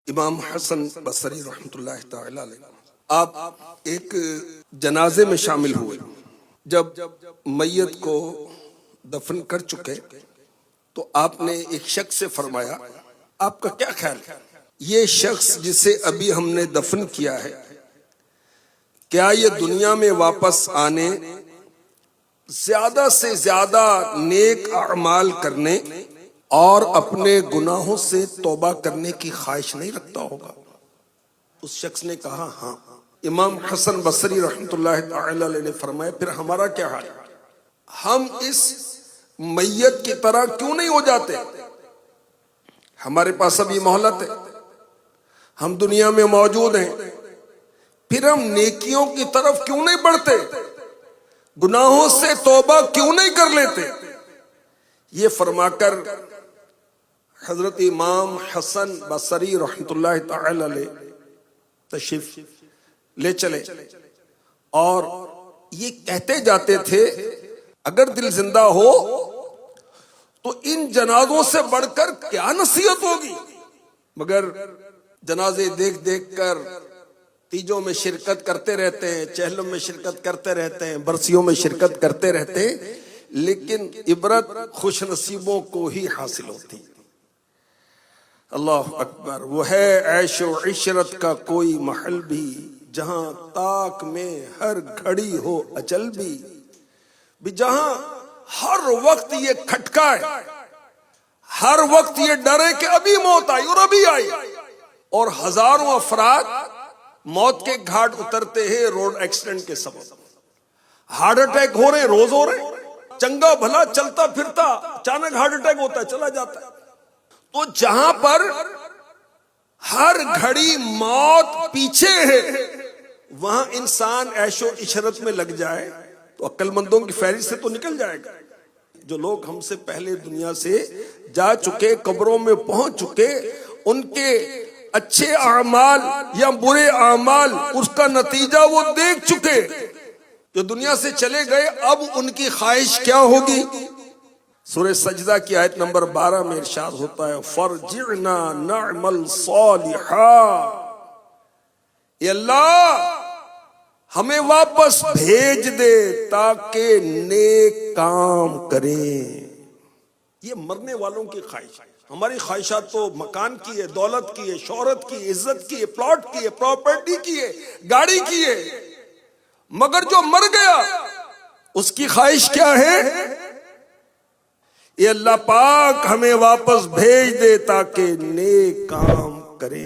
امام حسن بصری رحمۃ اللہ تعالی علیہ آپ ایک جنازے میں شامل ہوئے. جب میت کو دفن کر چکے تو آپ نے ایک شخص سے فرمایا آپ کا کیا خیال ہے یہ شخص جسے ابھی ہم نے دفن کیا ہے کیا یہ دنیا میں واپس آنے زیادہ سے زیادہ نیک اعمال کرنے اور اپنے گناہوں سے توبہ کرنے کی خواہش نہیں رکھتا ہوگا؟ اس شخص نے کہا ہاں. امام حسن بصری رحمۃ اللہ تعالی علیہ نے فرمایا پھر ہمارا کیا حال ہے؟ ہم اس میت کی طرح کیوں نہیں ہو جاتے؟ ہمارے پاس ابھی مہلت ہے، ہم دنیا میں موجود ہیں، پھر ہم نیکیوں کی طرف کیوں نہیں بڑھتے؟ گناہوں سے توبہ کیوں نہیں کر لیتے؟ یہ فرما کر حضرت امام حسن بصری رحمۃ اللہ تعالی علیہ تشریف لے چلے اور یہ کہتے جاتے تھے اگر دل زندہ ہو تو ان جنازوں سے بڑھ کر کیا نصیحت ہوگی. مگر جنازے دیکھ دیکھ کر تیجوں میں شرکت کرتے رہتے ہیں، چہلم میں شرکت کرتے رہتے ہیں، برسیوں میں شرکت کرتے رہتے ہیں، لیکن عبرت خوش نصیبوں کو ہی حاصل ہوتی. اللہ اکبر. وہ ہے عیش و عشرت کا کوئی محل بھی جہاں طاق میں ہر گھڑی ہو اجل بھی جہاں ہر وقت یہ کھٹکائے، ہر وقت یہ ڈرے کہ ابھی موت آئی اور ابھی آئی، اور ہزاروں افراد موت کے گھاٹ اترتے ہیں روڈ ایکسیڈنٹ کے سبب. ہارٹ اٹیک ہو رہے، روز ہو رہے، چنگا بھلا چلتا پھرتا اچانک ہارٹ اٹیک ہوتا ہے، چلا جاتا ہے. تو جہاں پر ہر گھڑی موت پیچھے ہے وہاں انسان عیش و عشرت میں لگ جائے تو عقل مندوں کی فہرست سے تو نکل جائے گا. جو لوگ ہم سے پہلے دنیا سے جا چکے، قبروں میں پہنچ چکے، ان کے اچھے اعمال یا برے اعمال اس کا نتیجہ وہ دیکھ چکے. جو دنیا سے چلے گئے اب ان کی خواہش کیا ہوگی؟ سورہ سجدہ کی آیت نمبر 12 میں ارشاد ہوتا ہے فرجعنا نعمل صالحا. اے اللہ ہمیں واپس بھیج دے تاکہ نیک کام کریں. یہ مرنے والوں کی خواہش ہے. ہماری خواہشات تو مکان کی ہے، دولت کی ہے، شہرت کی ہے، عزت کی ہے، پلاٹ کی ہے، پراپرٹی کی ہے، گاڑی کی ہے. مگر جو مر گیا اس کی خواہش کیا ہے؟ اے اللہ پاک ہمیں واپس بھیج دے تاکہ نیک کام کریں.